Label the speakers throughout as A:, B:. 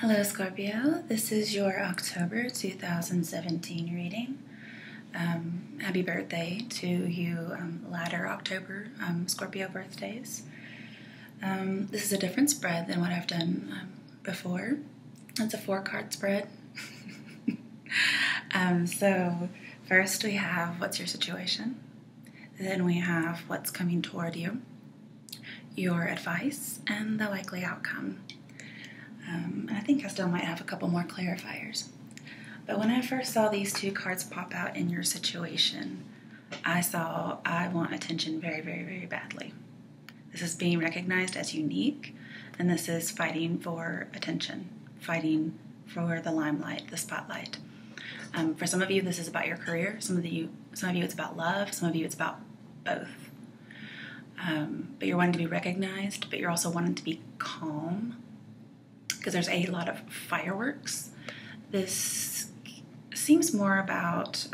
A: Hello, Scorpio. This is your October 2017 reading. Happy birthday to you latter October Scorpio birthdays. This is a different spread than what I've done before. It's a 4-card spread. So first we have what's your situation. Then we have what's coming toward you, your advice, and the likely outcome. I think I still might have a couple more clarifiers. But when I first saw these 2 cards pop out in your situation, I saw I want attention very, very, very badly. This is being recognized as unique, and this is fighting for attention, fighting for the limelight, the spotlight. For some of you, this is about your career. Some of you, it's about love. Some of you, it's about both. But you're wanting to be recognized, but you're also wanting to be calm, because there's a lot of fireworks. This seems more about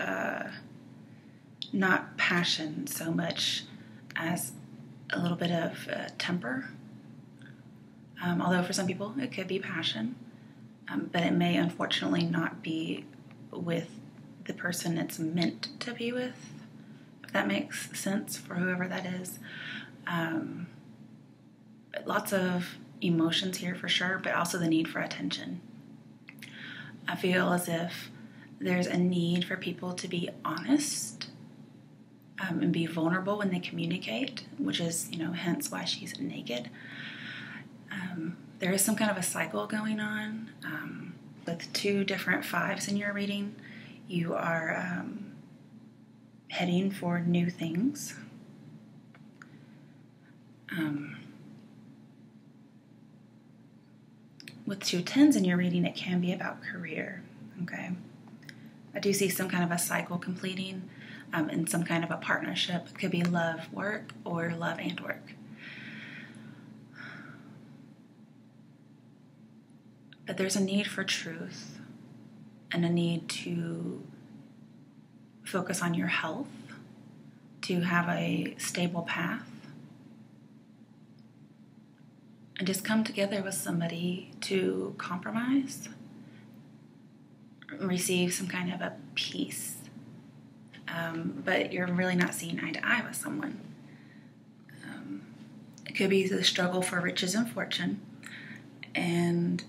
A: not passion so much as a little bit of temper. Although for some people it could be passion, but it may unfortunately not be with the person it's meant to be with, if that makes sense for whoever that is. Lots of emotions here for sure, but also the need for attention. I feel as if there's a need for people to be honest and be vulnerable when they communicate, which is, hence why she's naked. There is some kind of a cycle going on with 2 different 5s in your reading. You are heading for new things. With 2 10s in your reading, it can be about career, okay? I do see some kind of a cycle completing in some kind of a partnership. It could be love, work, or love and work. But there's a need for truth and a need to focus on your health, to have a stable path, and just come together with somebody to compromise, receive some kind of a peace. But you're really not seeing eye to eye with someone. It could be the struggle for riches and fortune, and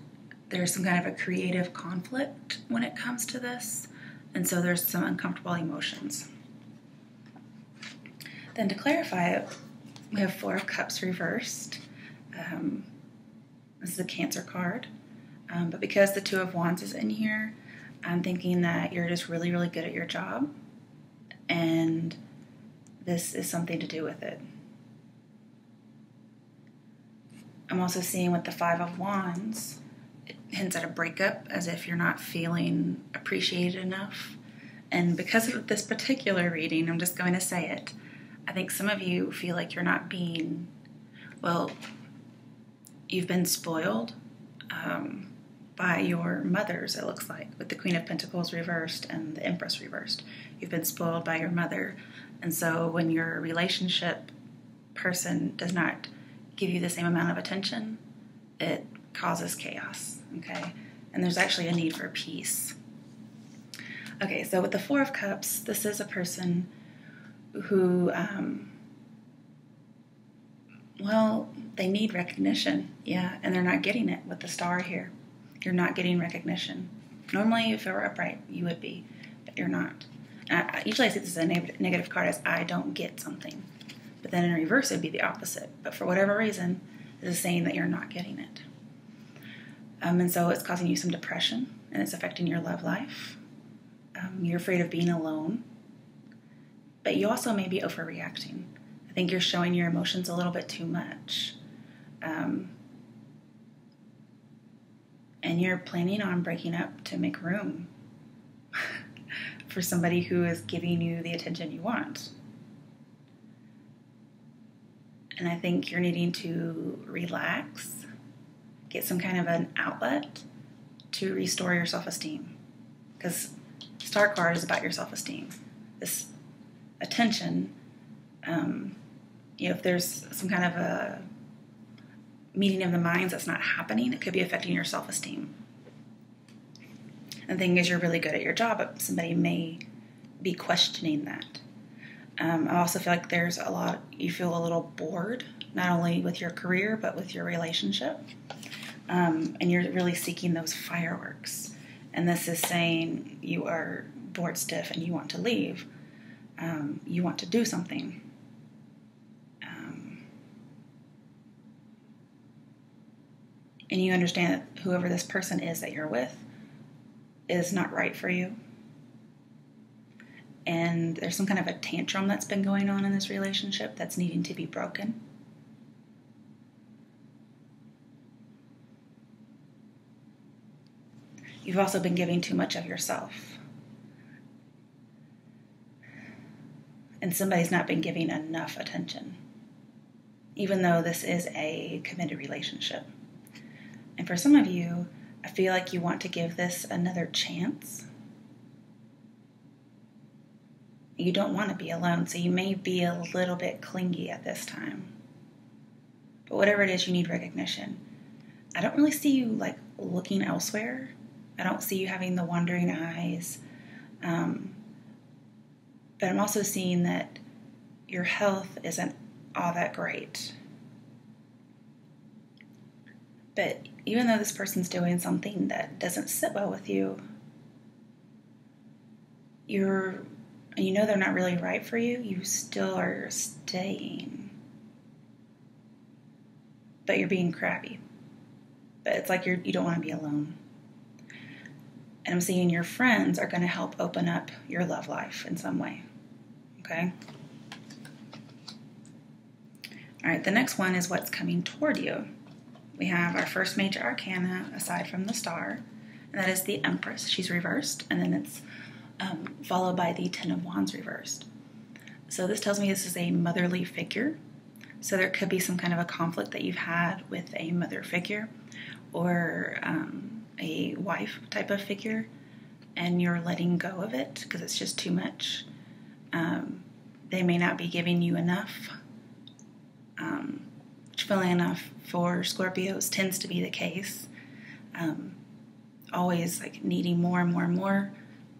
A: there's some kind of a creative conflict when it comes to this, and so there's some uncomfortable emotions. Then to clarify it, we have 4 of Cups reversed. This is a Cancer card, but because the 2 of Wands is in here, I'm thinking that you're just really, really good at your job, and this is something to do with it. I'm also seeing with the 5 of Wands, it hints at a breakup, as if you're not feeling appreciated enough. And because of this particular reading, I'm just going to say it, I think some of you feel like you're not being, you've been spoiled by your mothers, it looks like, with the Queen of Pentacles reversed and the Empress reversed. You've been spoiled by your mother. And so when your relationship person does not give you the same amount of attention, it causes chaos, okay? And there's actually a need for peace. Okay, so with the 4 of Cups, this is a person who, they need recognition, yeah, and they're not getting it with the Star here. You're not getting recognition. Normally, if it were upright, you would be, but you're not. Usually I see this as a negative card as I don't get something, but then in reverse, it'd be the opposite. But for whatever reason, this is saying that you're not getting it. And so it's causing you some depression, and it's affecting your love life. You're afraid of being alone, but you also may be overreacting. I think you're showing your emotions a little bit too much. And you're planning on breaking up to make room for somebody who is giving you the attention you want. And I think you're needing to relax, get some kind of an outlet to restore your self-esteem. Because Star card is about your self-esteem. This attention, if there's some kind of a meeting of the minds that's not happening, it could be affecting your self-esteem. And the thing is, you're really good at your job, but somebody may be questioning that. I also feel like you feel a little bored, not only with your career, but with your relationship. And you're really seeking those fireworks. And this is saying you are bored stiff and you want to leave. You want to do something. And you understand that whoever this person is that you're with is not right for you. And there's some kind of a tantrum that's been going on in this relationship that's needing to be broken. You've also been giving too much of yourself. And somebody's not been giving enough attention, even though this is a committed relationship. And for some of you, I feel like you want to give this another chance. You don't want to be alone, so you may be a little bit clingy at this time. But whatever it is, you need recognition. I don't really see you like looking elsewhere. I don't see you having the wandering eyes. But I'm also seeing that your health isn't all that great. But even though this person's doing something that doesn't sit well with you, and you know they're not really right for you, you still are staying. But you're being crabby. But it's like you don't want to be alone. And I'm seeing your friends are going to help open up your love life in some way. Okay? All right, the next one is what's coming toward you. We have our first major arcana aside from the star, and that is the Empress. She's reversed, and then it's followed by the Ten of Wands reversed. So this tells me this is a motherly figure. So there could be some kind of a conflict that you've had with a mother figure or a wife type of figure, and you're letting go of it because it's just too much. They may not be giving you enough. Which, funnily enough, for Scorpios tends to be the case. Always like needing more and more and more,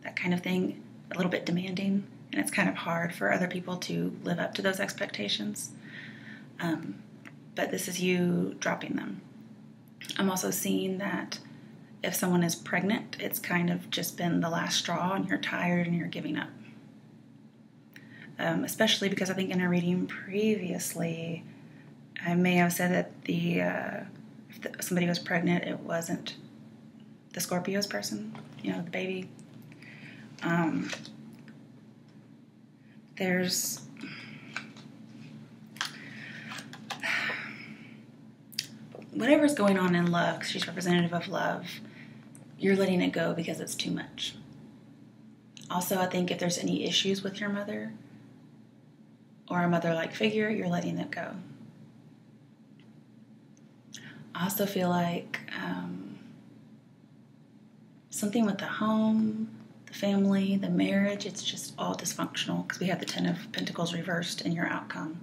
A: that kind of thing, a little bit demanding, and it's kind of hard for other people to live up to those expectations. But this is you dropping them. I'm also seeing that if someone is pregnant, it's kind of just been the last straw and you're tired and you're giving up. Especially because I think in a reading previously, I may have said that if somebody was pregnant, it wasn't the Scorpio's person, the baby. There's whatever's going on in love, 'cause she's representative of love, you're letting it go because it's too much. Also, I think if there's any issues with your mother or a mother-like figure, you're letting it go. I also feel like something with the home, the family, the marriage, it's just all dysfunctional because we have the Ten of Pentacles reversed in your outcome.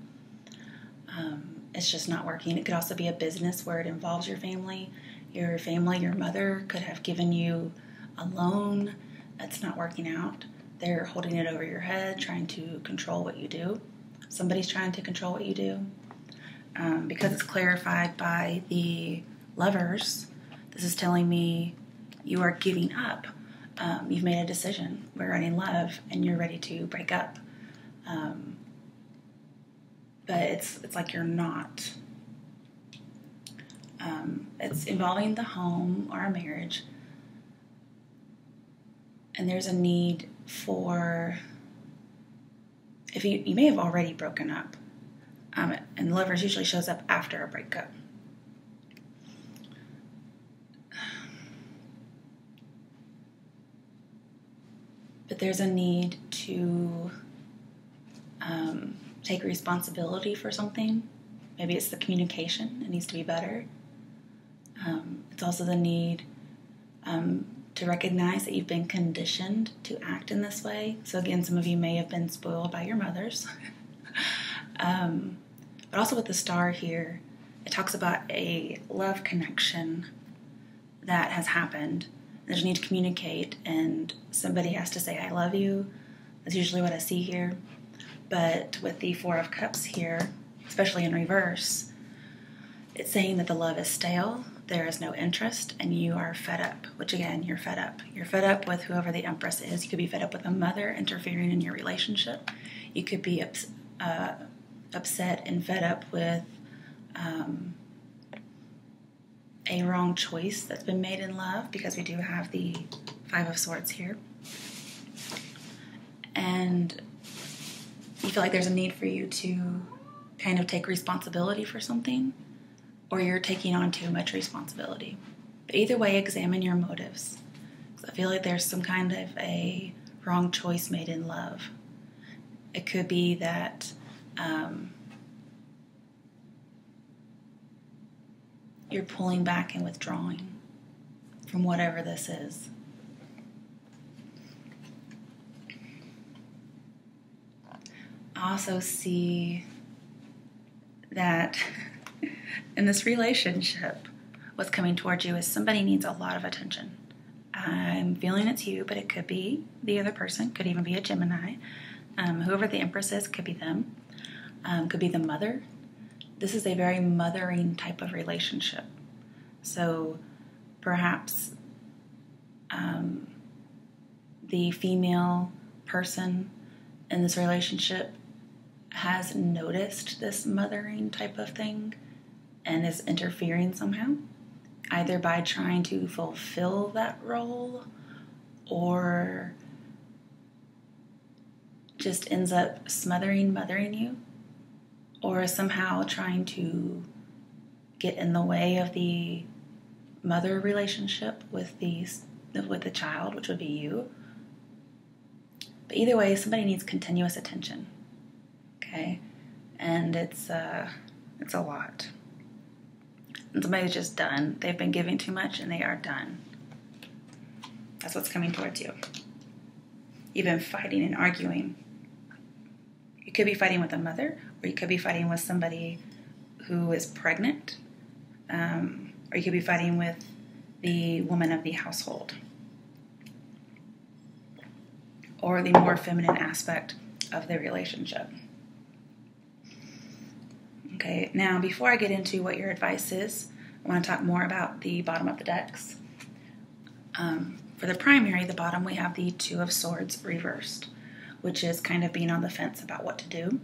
A: It's just not working. It could also be a business where it involves your family. Your family, your mother could have given you a loan that's not working out. They're holding it over your head, trying to control what you do. Somebody's trying to control what you do. Because it's clarified by the Lovers, this is telling me you are giving up. You've made a decision. We're running love, and you're ready to break up. But it's like you're not. It's involving the home or a marriage. And there's a need for, if you may have already broken up. And Lovers usually shows up after a breakup. But there's a need to take responsibility for something. Maybe it's the communication. It needs to be better. It's also the need to recognize that you've been conditioned to act in this way. So again, some of you may have been spoiled by your mothers. But also with the star here, it talks about a love connection that has happened There's a need to communicate, and somebody has to say, I love you. That's usually what I see here. But with the Four of Cups here, especially in reverse, it's saying that the love is stale, there is no interest, and you are fed up, which again, you're fed up. You're fed up with whoever the Empress is. You could be fed up with a mother interfering in your relationship. You could be upset and fed up with a wrong choice that's been made in love, because we do have the Five of Swords here. And you feel like there's a need for you to kind of take responsibility for something, or you're taking on too much responsibility. But either way, examine your motives. I feel like there's some kind of a wrong choice made in love. It could be that you're pulling back and withdrawing from whatever this is. I also see that in this relationship, what's coming towards you is somebody needs a lot of attention. I'm feeling it's you, but it could be the other person, could even be a Gemini. Whoever the Empress is, could be them. Could be the mother. This is a very mothering type of relationship. So perhaps the female person in this relationship has noticed this mothering type of thing and is interfering somehow, either by trying to fulfill that role or just ends up mothering you, or somehow trying to get in the way of the mother relationship with the child, which would be you. But either way, somebody needs continuous attention. Okay? And it's a lot. And somebody's just done. They've been giving too much and they are done. That's what's coming towards you. You've been fighting and arguing. You could be fighting with a mother, or you could be fighting with somebody who is pregnant, or you could be fighting with the woman of the household, or the more feminine aspect of the relationship. Okay, now before I get into what your advice is, I want to talk more about the bottom of the decks. For the primary, the bottom, we have the Two of Swords reversed, which is kind of being on the fence about what to do.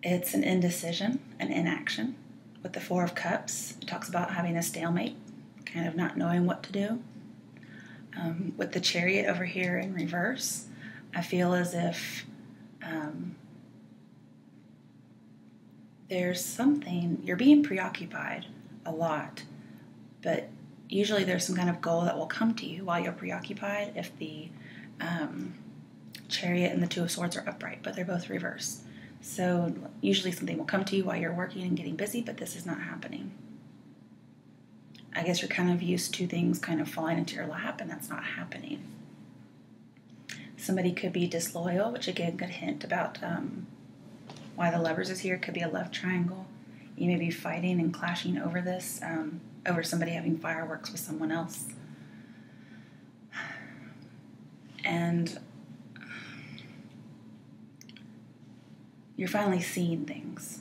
A: It's an indecision, an inaction. With the Four of Cups, it talks about having a stalemate, kind of not knowing what to do. With the Chariot over here in reverse, I feel as if there's something, you're being preoccupied a lot, but usually there's some kind of goal that will come to you while you're preoccupied if the Chariot and the Two of Swords are upright, but they're both reversed. So usually something will come to you while you're working and getting busy, but this is not happening. I guess you're kind of used to things kind of falling into your lap, and that's not happening. Somebody could be disloyal, which again, good hint about why the Lovers is here. Could be a love triangle. You may be fighting and clashing over this, over somebody having fireworks with someone else. And you're finally seeing things,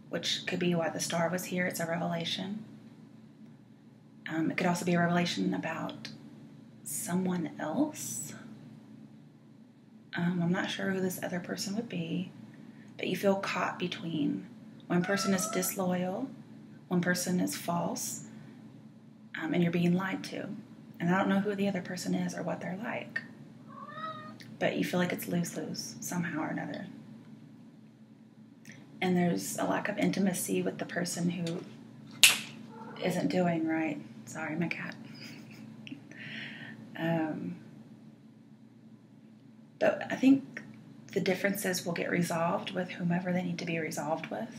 A: which could be why the Star was here. It's a revelation. It could also be a revelation about someone else. I'm not sure who this other person would be, but you feel caught between one person is disloyal, one person is false, and you're being lied to. And I don't know who the other person is or what they're like, but you feel like it's lose-lose somehow or another. And there's a lack of intimacy with the person who isn't doing right. Sorry, my cat. But I think the differences will get resolved with whomever they need to be resolved with.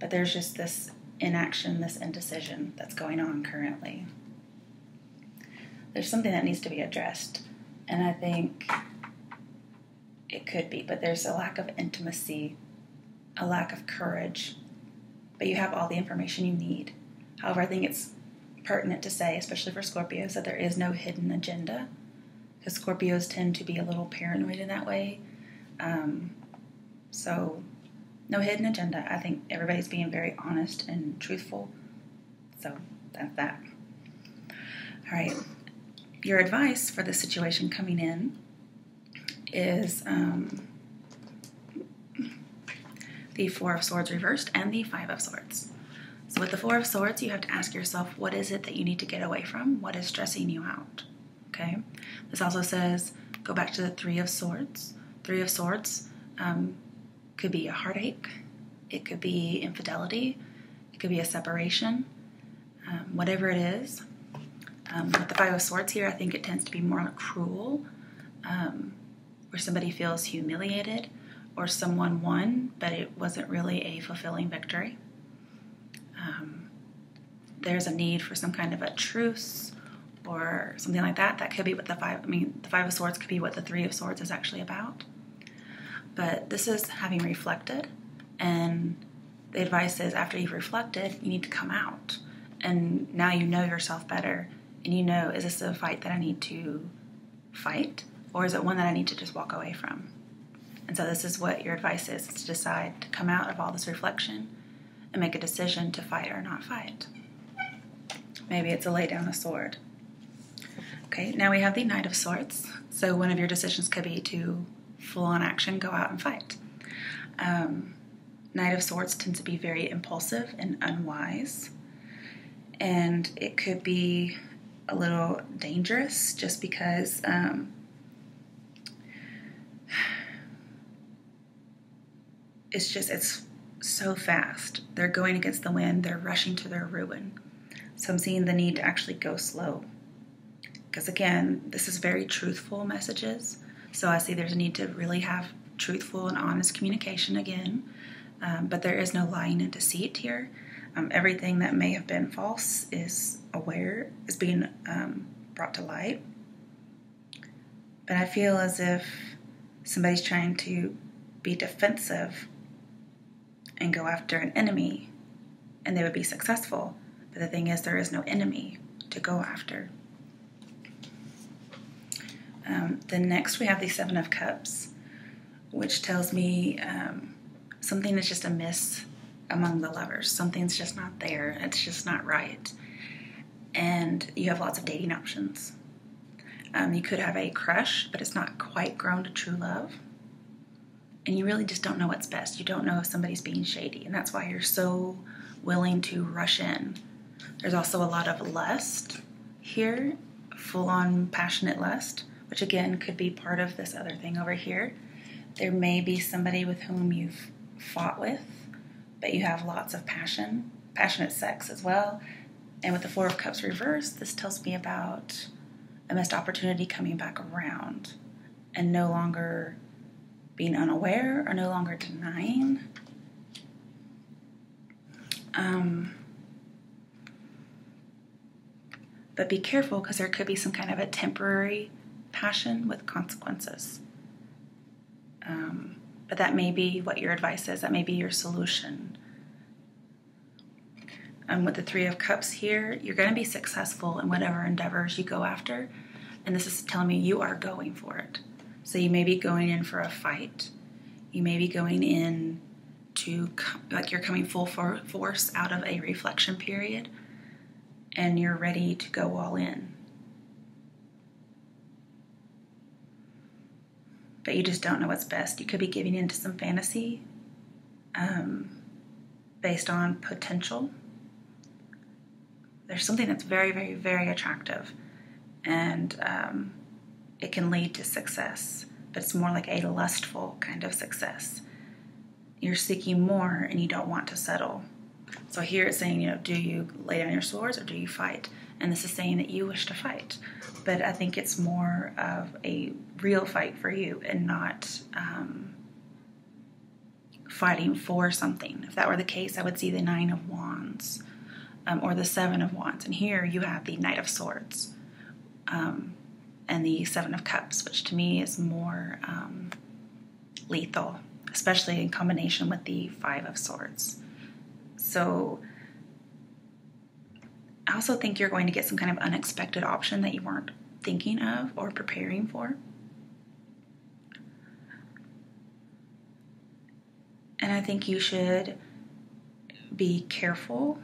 A: But there's just this inaction, this indecision that's going on currently. There's something that needs to be addressed, and I think it could be, but there's a lack of intimacy, a lack of courage, but you have all the information you need. However, I think it's pertinent to say, especially for Scorpios, that there is no hidden agenda, because Scorpios tend to be a little paranoid in that way. So no hidden agenda. I think everybody's being very honest and truthful. So that's that. All right. Your advice for the situation coming in is the Four of Swords reversed and the Five of Swords. So with the Four of Swords, you have to ask yourself, what is it that you need to get away from? What is stressing you out? Okay. This also says, go back to the Three of Swords. Three of Swords could be a heartache. It could be infidelity. It could be a separation. Whatever it is. With the Five of Swords here, I think it tends to be more cruel, where somebody feels humiliated, or someone won, but it wasn't really a fulfilling victory. There's a need for some kind of a truce or something like that. That could be what the Five of Swords could be what the Three of Swords is actually about. But this is having reflected, and the advice is after you've reflected, you need to come out. And now you know yourself better, and you know, is this a fight that I need to fight, or is it one that I need to just walk away from? And so this is what your advice is to decide to come out of all this reflection and make a decision to fight or not fight. Maybe it's a lay down a sword. Okay, now we have the Knight of Swords. So one of your decisions could be to full on action, go out and fight. Knight of Swords tends to be very impulsive and unwise. And it could be a little dangerous just because it's so fast. They're going against the wind. They're rushing to their ruin. So I'm seeing the need to actually go slow. Because again, this is very truthful messages. So I see there's a need to really have truthful and honest communication again. But there is no lying and deceit here. Everything that may have been false is being brought to light. But I feel as if somebody's trying to be defensive and go after an enemy, and they would be successful. But the thing is, there is no enemy to go after. Then next we have the Seven of Cups, which tells me something is just amiss among the lovers. Something's just not there. It's just not right. And you have lots of dating options. You could have a crush, but it's not quite grown to true love. And you really just don't know what's best. You don't know if somebody's being shady. And that's why you're so willing to rush in. There's also a lot of lust here, full-on passionate lust, which again could be part of this other thing over here. There may be somebody with whom you've fought with, but you have lots of passionate sex as well. And with the Four of Cups reversed, this tells me about a missed opportunity coming back around and no longer being unaware or no longer denying. But be careful, because there could be some kind of a temporary passion with consequences. But that may be what your advice is. That may be your solution. With the Three of Cups here, you're going to be successful in whatever endeavors you go after. And this is telling me you are going for it. So you may be going in for a fight. You may be going in to, like you're coming full force out of a reflection period. And you're ready to go all in. But you just don't know what's best. You could be giving into some fantasy based on potential. There's something that's very, very, very attractive, and it can lead to success, but it's more like a lustful kind of success. You're seeking more and you don't want to settle. So here it's saying, do you lay down your swords or do you fight? And this is saying that you wish to fight. But I think it's more of a real fight for you and not fighting for something. If that were the case, I would see the Nine of Wands or the Seven of Wands. And here you have the Knight of Swords and the Seven of Cups, which to me is more lethal, especially in combination with the Five of Swords. So I also think you're going to get some kind of unexpected option that you weren't thinking of or preparing for. And I think you should be careful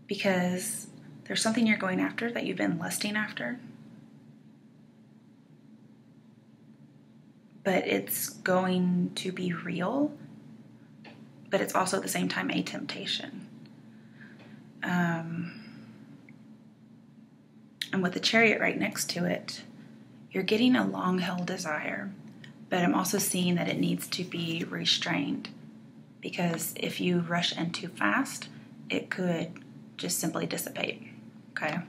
A: because there's something you're going after that you've been lusting after. But it's going to be real, but it's also at the same time a temptation. And with the Chariot right next to it, you're getting a long-held desire, but I'm also seeing that it needs to be restrained, because if you rush in too fast, it could just simply dissipate, okay?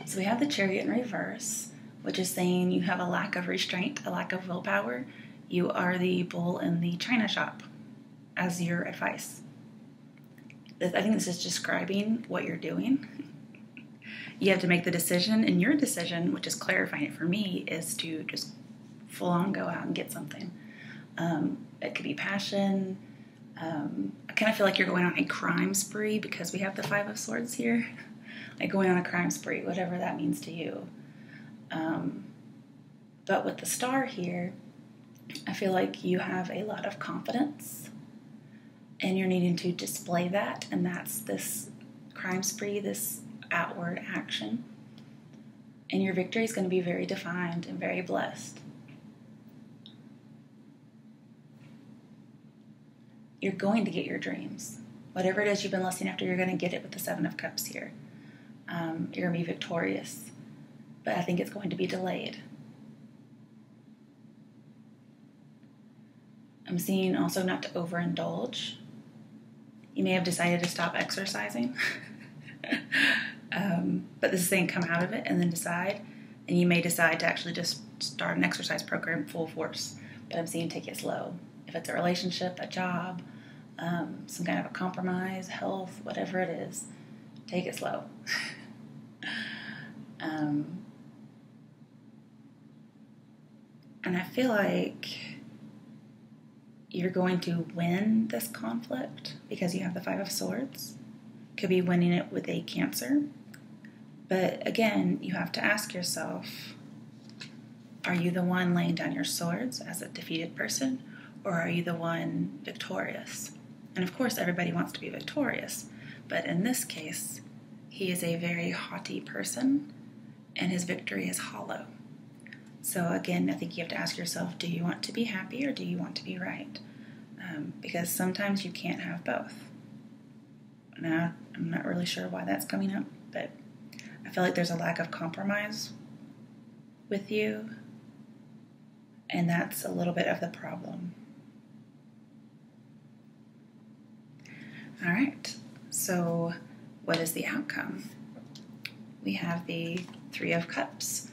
A: So we have the Chariot in reverse, which is saying you have a lack of restraint, a lack of willpower. You are the bull in the china shop as your advice. I think this is describing what you're doing. You have to make the decision, and your decision, which is clarifying it for me, is to just full on go out and get something. It could be passion. I kind of feel like you're going on a crime spree because we have the Five of Swords here. Like going on a crime spree, whatever that means to you. But with the Star here, I feel like you have a lot of confidence and you're needing to display that, and that's this crime spree, this outward action. And your victory is going to be very defined and very blessed. You're going to get your dreams. Whatever it is you've been lusting after, you're going to get it with the Seven of Cups here. You're going to be victorious, but I think it's going to be delayed. I'm seeing also not to overindulge. You may have decided to stop exercising, but this is saying come out of it and then decide, and you may decide to actually just start an exercise program full force, but I'm seeing take it slow. If it's a relationship, a job, some kind of a compromise, health, whatever it is, take it slow. And I feel like you're going to win this conflict because you have the Five of Swords. Could be winning it with a Cancer. But again, you have to ask yourself, are you the one laying down your swords as a defeated person, or are you the one victorious? And of course, everybody wants to be victorious. But in this case, he is a very haughty person, and his victory is hollow. So again, I think you have to ask yourself, do you want to be happy or do you want to be right? Because sometimes you can't have both. Now, I'm not really sure why that's coming up, but I feel like there's a lack of compromise with you, and that's a little bit of the problem. All right, so what is the outcome? We have the Three of Cups.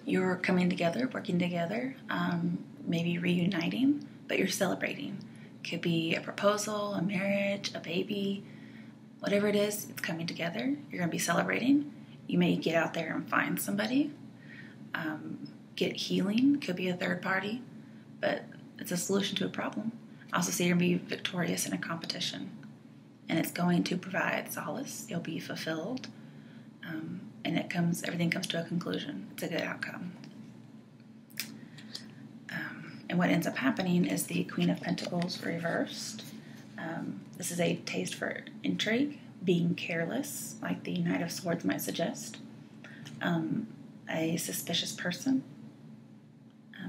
A: You're coming together, working together, maybe reuniting, but you're celebrating. Could be a proposal, a marriage, a baby, whatever it is, it's coming together. You're going to be celebrating. You may get out there and find somebody. Get healing, could be a third party, but it's a solution to a problem. Also see you're going to be victorious in a competition, and it's going to provide solace. You'll be fulfilled, and everything comes to a conclusion. It's a good outcome. And what ends up happening is the Queen of Pentacles reversed. This is a taste for intrigue, being careless, like the Knight of Swords might suggest. A suspicious person.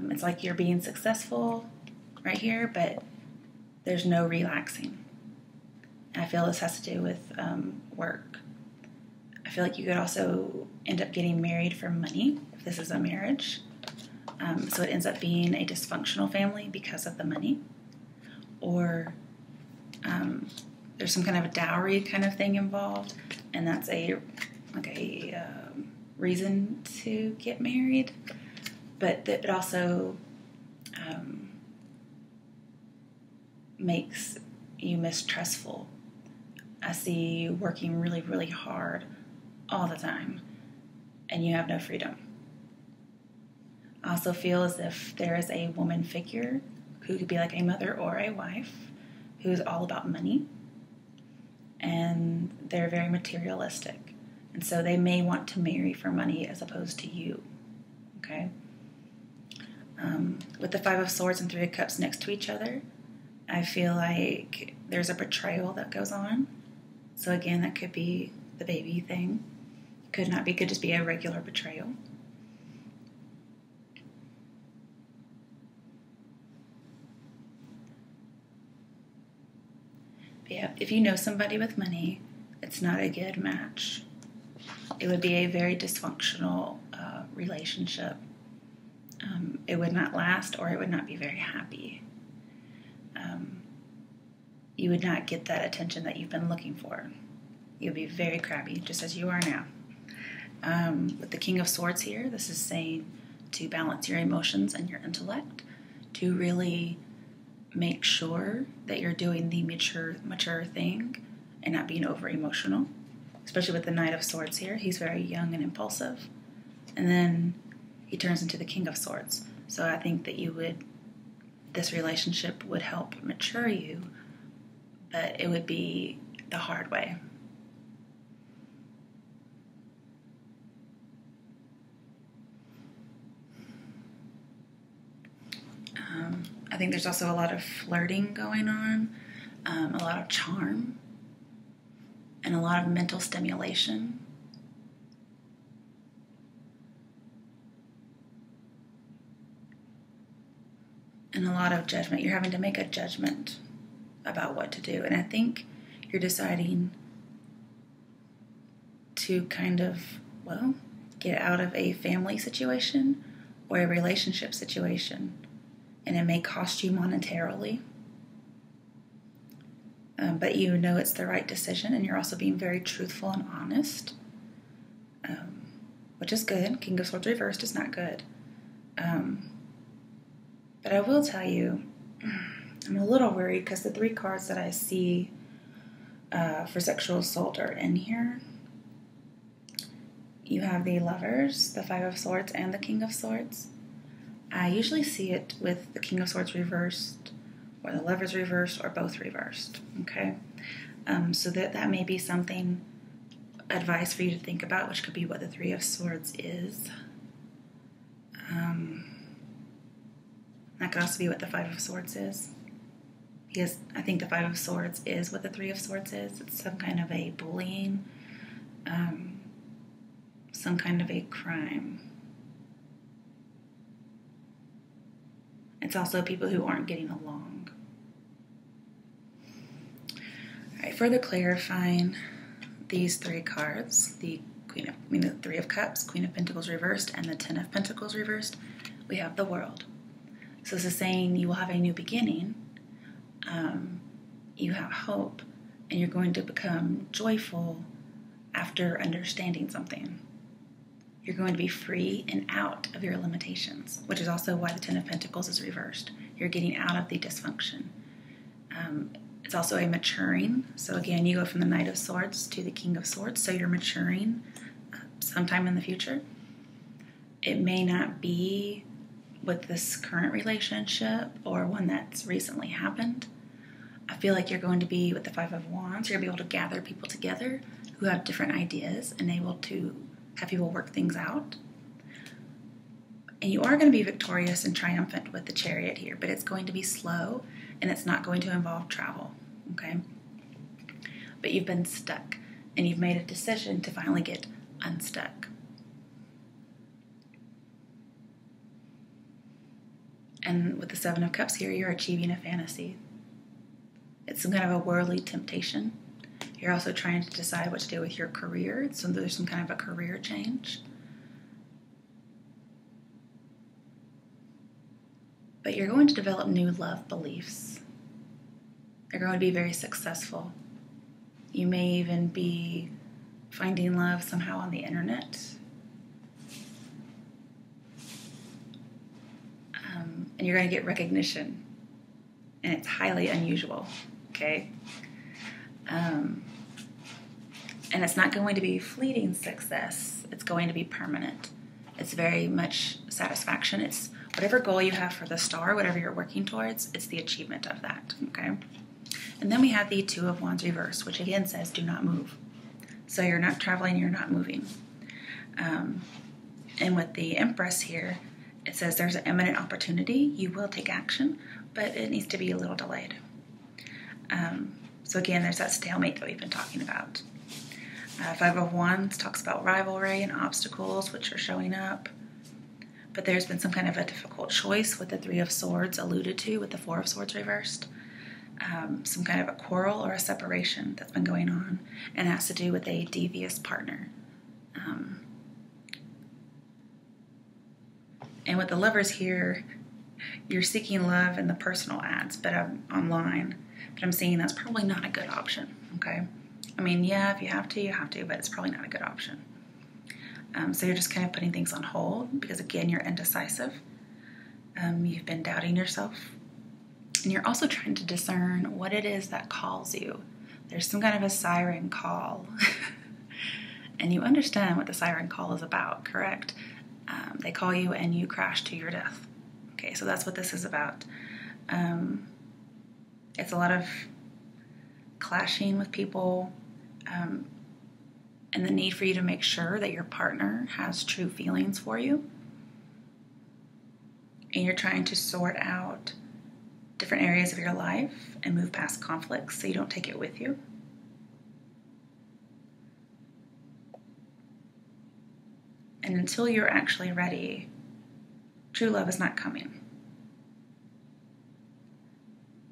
A: It's like you're being successful right here, but there's no relaxing. And I feel this has to do with work. I feel like you could also end up getting married for money if this is a marriage. So it ends up being a dysfunctional family because of the money. Or there's some kind of a dowry kind of thing involved, and that's a reason to get married. But it also makes you mistrustful. I see you working really, really hard all the time, and you have no freedom. I also feel as if there is a woman figure who could be like a mother or a wife who's all about money, and they're very materialistic. And so they may want to marry for money as opposed to you, okay? With the Five of Swords and Three of Cups next to each other, I feel like there's a betrayal that goes on. So again, that could be the baby thing. Could not be, could just be a regular betrayal. But yeah, if you know somebody with money, it's not a good match. It would be a very dysfunctional relationship. It would not last, or it would not be very happy. You would not get that attention that you've been looking for. You'd be very crabby, just as you are now. With the King of Swords here, this is saying to balance your emotions and your intellect, to really make sure that you're doing the mature thing and not being over emotional, especially with the Knight of Swords here. He's very young and impulsive. And then he turns into the King of Swords. So I think that this relationship would help mature you, but it would be the hard way. I think there's also a lot of flirting going on, a lot of charm, and a lot of mental stimulation. And a lot of judgment. You're having to make a judgment about what to do. And I think you're deciding to kind of, get out of a family situation or a relationship situation. And it may cost you monetarily. But you know it's the right decision, and you're also being very truthful and honest, which is good. King of Swords reversed is not good. But I will tell you, I'm a little worried because the 3 cards that I see for sexual assault are in here. You have the Lovers, the Five of Swords, and the King of Swords. I usually see it with the King of Swords reversed, or the Lovers reversed, or both reversed, okay? So that may be something, advice for you to think about, which could be what the Three of Swords is. That could also be what the Five of Swords is. Because I think the Five of Swords is what the Three of Swords is. It's some kind of a bullying, some kind of a crime. It's also people who aren't getting along. All right, further clarifying these 3 cards, the Three of Cups, Queen of Pentacles reversed, and the 10 of Pentacles reversed, we have the World. So this is saying you will have a new beginning, you have hope, and you're going to become joyful after understanding something. You're going to be free and out of your limitations, which is also why the 10 of Pentacles is reversed. You're getting out of the dysfunction. It's also a maturing. So again, you go from the Knight of Swords to the King of Swords, so you're maturing sometime in the future. It may not be with this current relationship or one that's recently happened. I feel like you're going to be with the Five of Wands. You're going to be able to gather people together who have different ideas and able to have people work things out. And you are going to be victorious and triumphant with the Chariot here, but it's going to be slow and it's not going to involve travel, okay? But you've been stuck and you've made a decision to finally get unstuck. And with the Seven of Cups here, you're achieving a fantasy. It's some kind of a worldly temptation. You're also trying to decide what to do with your career. So there's some kind of a career change. But you're going to develop new love beliefs. You're going to be very successful. You may even be finding love somehow on the internet. And you're going to get recognition. And it's highly unusual, okay? And it's not going to be fleeting success. It's going to be permanent. It's very much satisfaction. It's whatever goal you have for the star, whatever you're working towards, it's the achievement of that, okay? And then we have the Two of Wands reverse, which again says do not move. So you're not traveling, you're not moving. And with the Empress here, it says there's an imminent opportunity. You will take action, but it needs to be a little delayed. So again, there's that stalemate that we've been talking about. Five of Wands talks about rivalry and obstacles which are showing up. But there's been some kind of a difficult choice with the Three of Swords alluded to with the Four of Swords reversed. Some kind of a quarrel or a separation that's been going on and has to do with a devious partner. And with the Lovers here, you're seeking love in the personal ads, but online. But I'm seeing that's probably not a good option, okay? I mean, yeah, if you have to, you have to, but it's probably not a good option. So you're just kind of putting things on hold because, again, you're indecisive. You've been doubting yourself. And you're also trying to discern what it is that calls you. There's some kind of a siren call. And you understand what the siren call is about, correct? They call you and you crash to your death. Okay, so that's what this is about. It's a lot of clashing with people, and the need for you to make sure that your partner has true feelings for you. And you're trying to sort out different areas of your life and move past conflicts so you don't take it with you. And until you're actually ready, true love is not coming.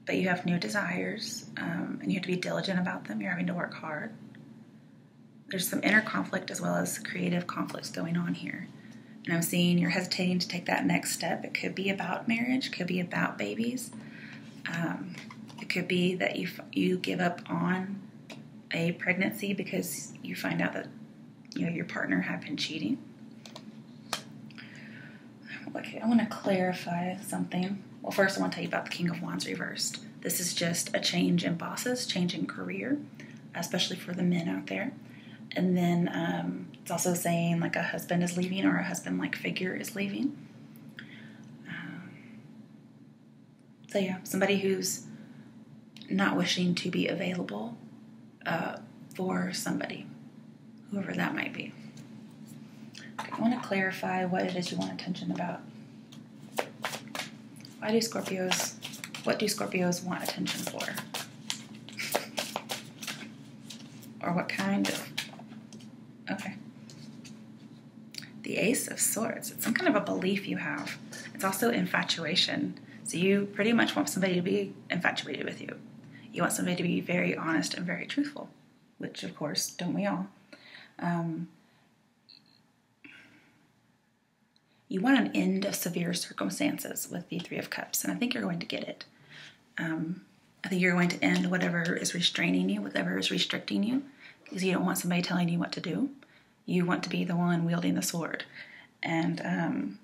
A: But you have new desires, and you have to be diligent about them. You're having to work hard. There's some inner conflict as well as creative conflicts going on here. And I'm seeing you're hesitating to take that next step. It could be about marriage, could be about babies. It could be that you give up on a pregnancy because you find out that your partner had been cheating. Okay, I want to clarify something. Well, first I want to tell you about the King of Wands reversed. This is just a change in bosses, change in career, especially for the men out there. And then it's also saying like a husband is leaving or a husband-like figure is leaving. So yeah, somebody who's not wishing to be available for somebody, whoever that might be. Okay, I want to clarify what it is you want attention about. What do Scorpios want attention for? Or what kind of? Okay. The Ace of Swords. It's some kind of a belief you have. It's also infatuation. So you pretty much want somebody to be infatuated with you. You want somebody to be very honest and very truthful, which, of course, don't we all? You want an end of severe circumstances with the Three of Cups, and I think you're going to get it. I think you're going to end whatever is restraining you, whatever is restricting you, because you don't want somebody telling you what to do. You want to be the one wielding the sword. And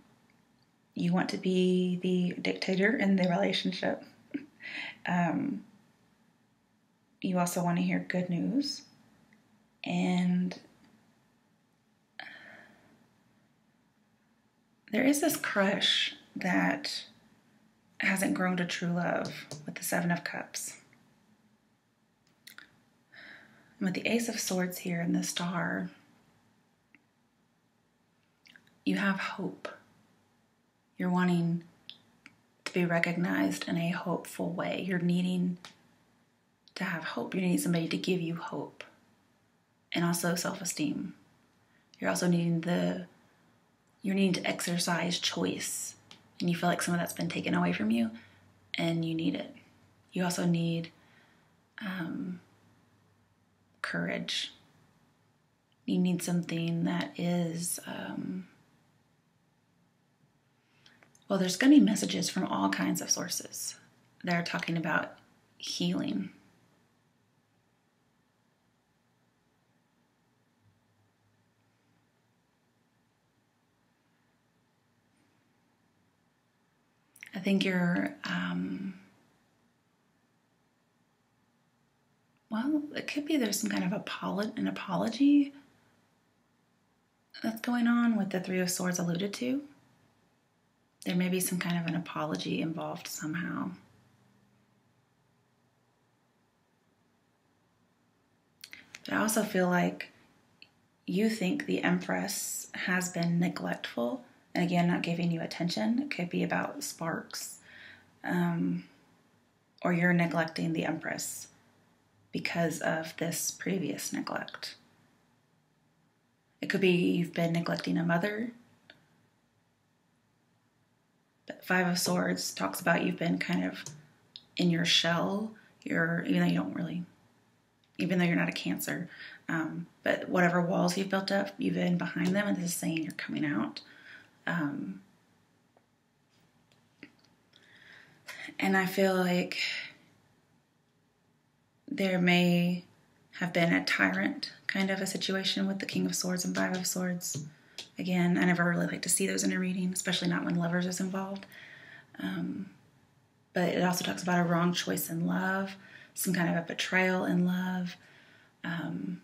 A: you want to be the dictator in the relationship. You also want to hear good news. And there is this crush that hasn't grown to true love with the Seven of Cups. And with the Ace of Swords here and the Star, you have hope. You're wanting to be recognized in a hopeful way. You're needing to have hope. You're needing somebody to give you hope. And also self-esteem. You're also needing to exercise choice. And you feel like some of that's been taken away from you, and you need it. You also need courage. You need something that is, well, there's going to be messages from all kinds of sources that are talking about healing. I think you're, well, it could be there's some kind of an apology that's going on with the Three of Swords alluded to. There may be some kind of an apology involved somehow. But I also feel like you think the Empress has been neglectful, and again, not giving you attention. It could be about sparks, or you're neglecting the Empress because of this previous neglect. It could be you've been neglecting a mother. But Five of Swords talks about you've been kind of in your shell. Even though you're not a Cancer, but whatever walls you've built up, you've been behind them, and this is saying you're coming out. And I feel like there may have been a tyrant kind of a situation with the King of Swords and Five of Swords. Again, I never really like to see those in a reading, especially not when lovers is involved. But it also talks about a wrong choice in love, some kind of a betrayal in love, some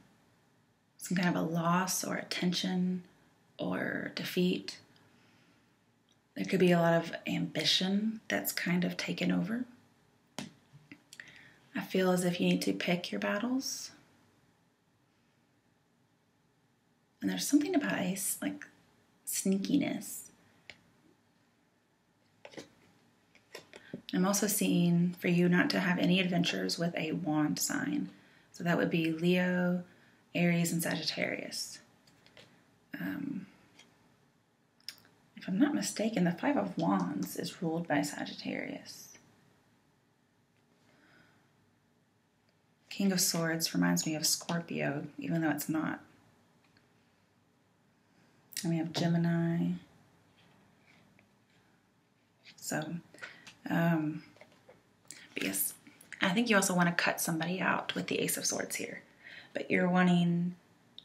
A: kind of a loss or a tension or defeat. There could be a lot of ambition that's kind of taken over. I feel as if you need to pick your battles. And there's something about like sneakiness. I'm also seeing for you not to have any adventures with a wand sign. So that would be Leo, Aries, and Sagittarius. If I'm not mistaken, the Five of Wands is ruled by Sagittarius. King of Swords reminds me of Scorpio, even though it's not. And we have Gemini. So, yes, I think you also want to cut somebody out with the Ace of Swords here. But you're wanting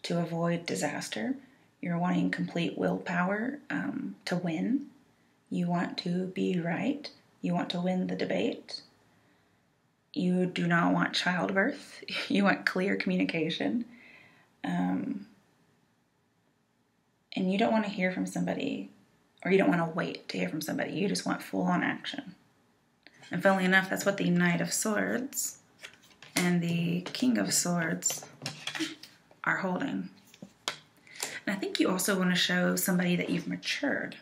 A: to avoid disaster. You're wanting complete willpower to win. You want to be right. You want to win the debate. You do not want childbirth. You want clear communication. And you don't want to hear from somebody, or you don't want to wait to hear from somebody. You just want full-on action. And funnily enough, that's what the Knight of Swords and the King of Swords are holding. And I think you also want to show somebody that you've matured.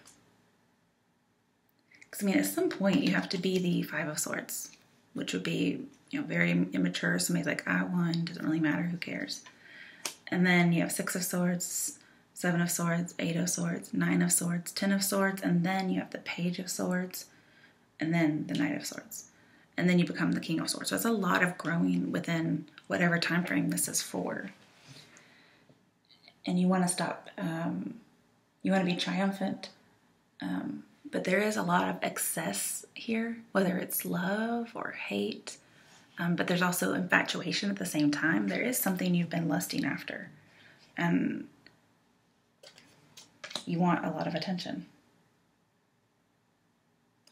A: Because, at some point you have to be the Five of Swords, which would be, very immature. Somebody's like, I won, doesn't really matter, who cares? And then you have Six of Swords, Seven of Swords, Eight of Swords, Nine of Swords, 10 of Swords, and then you have the Page of Swords, and then the Knight of Swords. And then you become the King of Swords. So it's a lot of growing within whatever time frame this is for. And you want to stop, you want to be triumphant, but there is a lot of excess here, whether it's love or hate, but there's also infatuation at the same time. There is something you've been lusting after, and you want a lot of attention.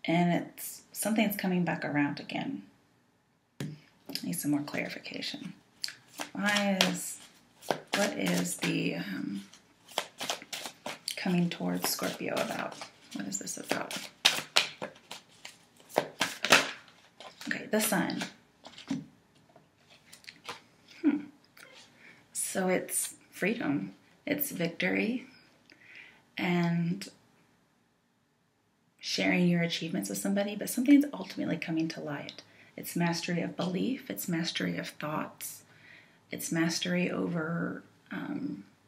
A: And it's something that's coming back around again. I need some more clarification. What is the coming towards Scorpio about? What is this about? Okay, the Sun. So it's freedom, it's victory, and sharing your achievements with somebody, but something's ultimately coming to light. It's mastery of belief, it's mastery of thoughts, it's mastery over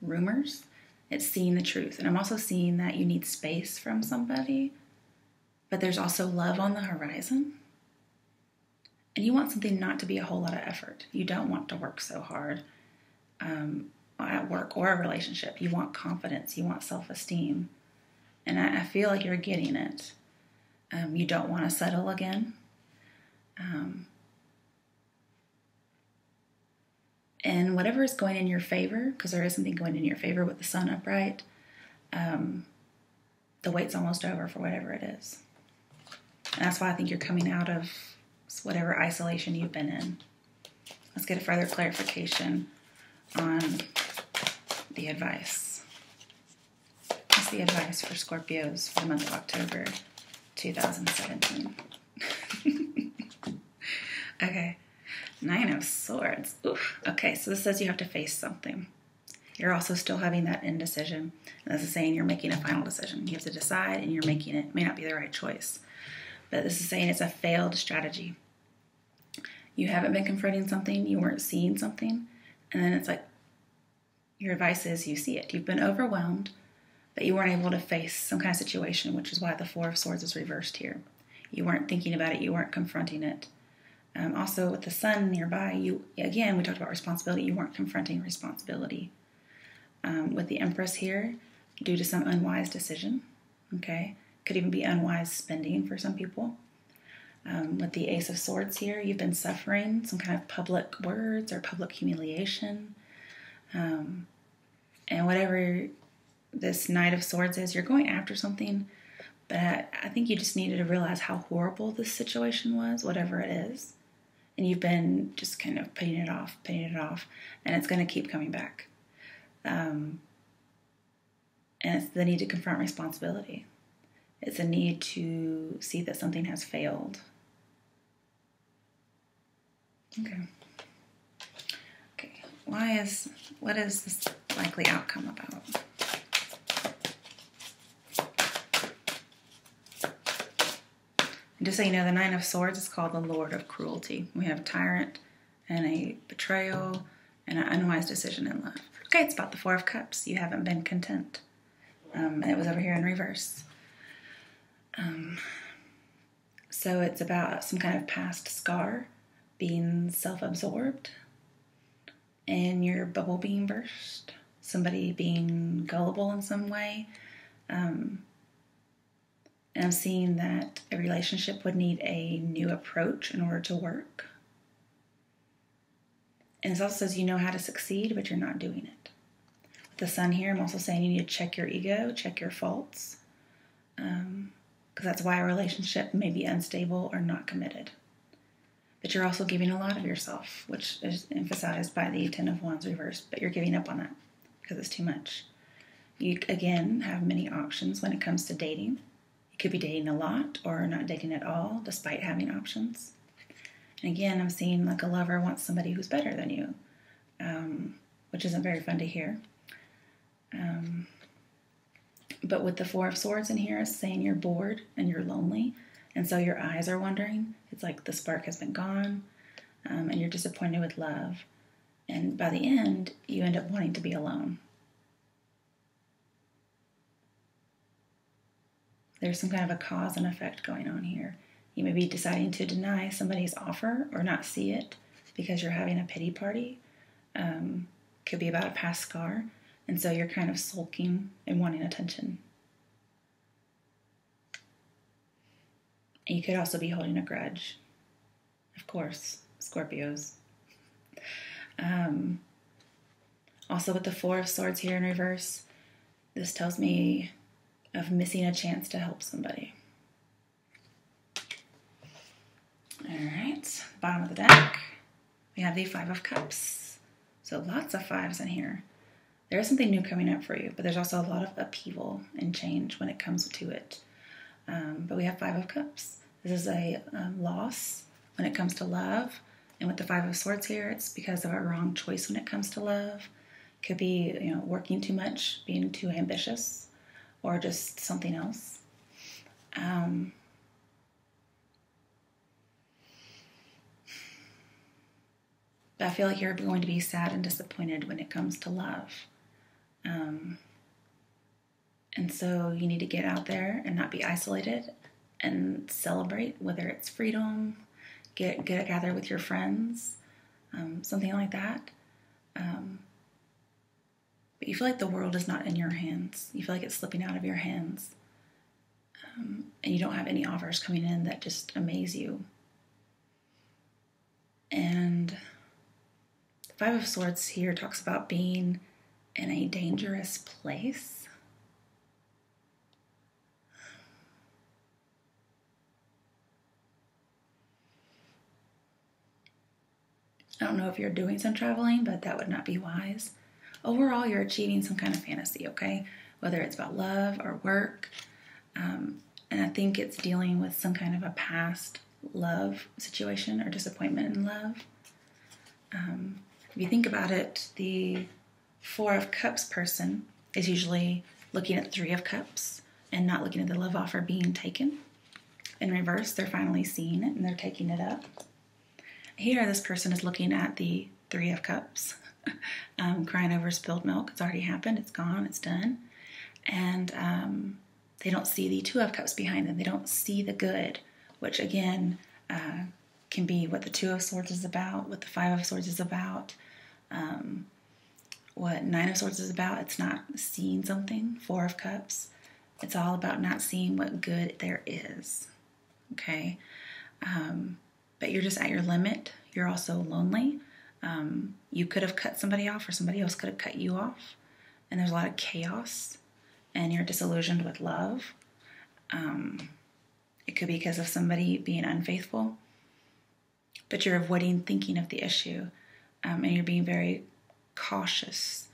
A: rumors. It's seeing the truth. And I'm also seeing that you need space from somebody, but there's also love on the horizon. And you want something not to be a whole lot of effort. You don't want to work so hard at work or a relationship. You want confidence. You want self-esteem. And I feel like you're getting it. You don't want to settle again. And whatever is going in your favor, because there is something going in your favor with the Sun upright, the wait's almost over for whatever it is. And that's why I think you're coming out of whatever isolation you've been in. Let's get a further clarification on the advice. What's the advice for Scorpios for the month of October 2017? Okay, 9 of Swords. Oof. Okay, so this says you have to face something. You're also still having that indecision. And this is saying you're making a final decision. You have to decide and you're making it. It may not be the right choice. But this is saying it's a failed strategy. You haven't been confronting something. You weren't seeing something. And then it's like your advice is you see it. You've been overwhelmed, but you weren't able to face some kind of situation, which is why the 4 of Swords is reversed here. You weren't thinking about it. You weren't confronting it. Also, with the sun nearby, we talked about responsibility. You weren't confronting responsibility. With the Empress here, due to some unwise decision, okay? Could even be unwise spending for some people. With the Ace of Swords here, you've been suffering some kind of public words or public humiliation. And whatever this Knight of Swords is, you're going after something, but I think you just needed to realize how horrible this situation was, whatever it is. And you've been just kind of putting it off, and it's going to keep coming back. And it's the need to confront responsibility. It's a need to see that something has failed. Okay. What is this likely outcome about? And just so you know, the 9 of Swords is called the Lord of Cruelty. We have a tyrant and a betrayal and an unwise decision in love. Okay, it's about the 4 of Cups. You haven't been content. And it was over here in reverse. So it's about some kind of past scar, being self-absorbed, and your bubble being burst, somebody being gullible in some way. And I'm seeing that a relationship would need a new approach in order to work. And it also says you know how to succeed, but you're not doing it. With the Sun here, I'm also saying you need to check your ego, check your faults. Because that's why a relationship may be unstable or not committed. But you're also giving a lot of yourself, which is emphasized by the 10 of Wands reversed, but you're giving up on that because it's too much. You, again, have many options when it comes to dating. You could be dating a lot or not dating at all, despite having options. And again, I'm seeing like a lover wants somebody who's better than you, which isn't very fun to hear. But with the 4 of Swords in here, it's saying you're bored and you're lonely, and so your eyes are wandering. It's like the spark has been gone, and you're disappointed with love. And by the end, you end up wanting to be alone. There's some kind of a cause and effect going on here. You may be deciding to deny somebody's offer or not see it because you're having a pity party. Could be about a past scar. And so you're kind of sulking and wanting attention. And you could also be holding a grudge. Of course, Scorpios. Also with the 4 of Swords here in reverse, this tells me of missing a chance to help somebody. All right, bottom of the deck, we have the 5 of Cups. So lots of 5s in here. There is something new coming up for you, but there's also a lot of upheaval and change when it comes to it. But we have 5 of Cups. This is a loss when it comes to love. And with the 5 of Swords here, it's because of a wrong choice when it comes to love. Could be, working too much, being too ambitious, or just something else. But I feel like you're going to be sad and disappointed when it comes to love. And so you need to get out there and not be isolated and celebrate, whether it's freedom, gather with your friends, something like that. But you feel like the world is not in your hands. You feel like it's slipping out of your hands. And you don't have any offers coming in that just amaze you. And the 5 of Swords here talks about being in a dangerous place. I don't know if you're doing some traveling, but that would not be wise. Overall, you're achieving some kind of fantasy, okay? whether it's about love or work. And I think it's dealing with some kind of a past love situation or disappointment in love. If you think about it, the Four of Cups person is usually looking at the Three of Cups and not looking at the love offer being taken. In reverse, they're finally seeing it and they're taking it up. Here, this person is looking at the Three of Cups, crying over spilled milk. It's already happened. It's gone. It's done. And they don't see the Two of Cups behind them. They don't see the good, which again can be what the Two of Swords is about, what the Five of Swords is about, what Nine of Swords is about. It's not seeing something. Four of Cups. It's all about not seeing what good there is. Okay? But you're just at your limit. You're also lonely. You could have cut somebody off, or somebody else could have cut you off. And there's a lot of chaos. And you're disillusioned with love. It could be because of somebody being unfaithful. But you're avoiding thinking of the issue. And you're being very cautious.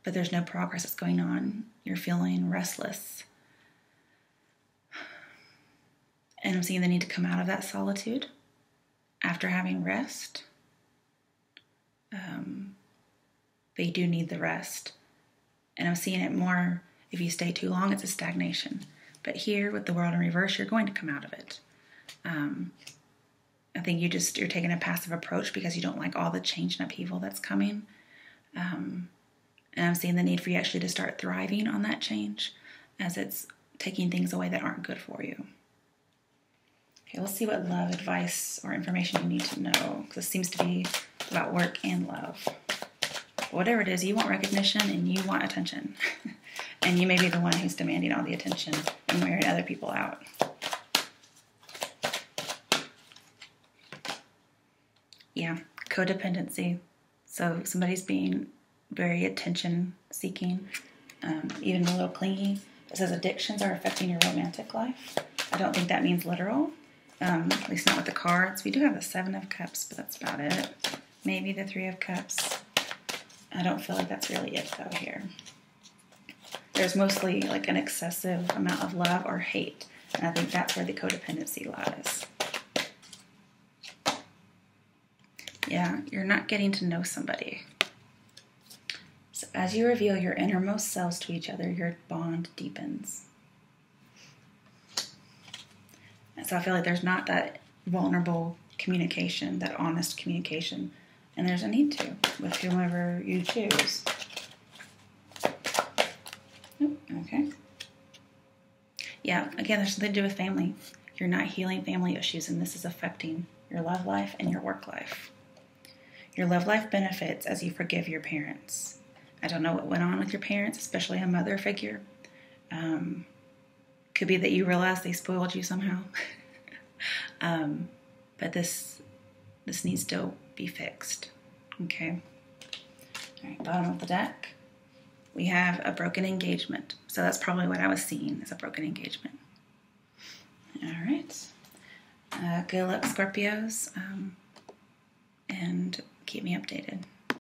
A: But there's no progress that's going on. You're feeling restless. And I'm seeing the need to come out of that solitude after having rest. But you do need the rest. And I'm seeing it more, if you stay too long, it's a stagnation. But here, with the World in reverse, you're going to come out of it. I think you're taking a passive approach because you don't like all the change and upheaval that's coming. And I'm seeing the need for you actually to start thriving on that change as it's taking things away that aren't good for you. Okay, let's see what love, advice, or information you need to know, because this seems to be about work and love. Whatever it is, you want recognition and you want attention. And you may be the one who's demanding all the attention and wearing other people out. Yeah, codependency. So somebody's being very attention-seeking, even a little clingy. It says addictions are affecting your romantic life. I don't think that means literal, at least not with the cards. We do have the Seven of Cups, but that's about it. Maybe the Three of Cups. I don't feel like that's really it, though, here. There's mostly like an excessive amount of love or hate, and I think that's where the codependency lies. Yeah, you're not getting to know somebody. So as you reveal your innermost selves to each other, your bond deepens. And so I feel like there's not that vulnerable communication, that honest communication, and there's a need to with whomever you choose. Okay. Yeah, again, there's something to do with family. You're not healing family issues, and this is affecting your love life and your work life. Your love life benefits as you forgive your parents. I don't know what went on with your parents, especially a mother figure. Could be that you realize they spoiled you somehow. But this needs to be fixed. Okay. All right, bottom of the deck. We have a broken engagement. So that's probably what I was seeing, is a broken engagement. All right. Good luck, Scorpios. And keep me updated.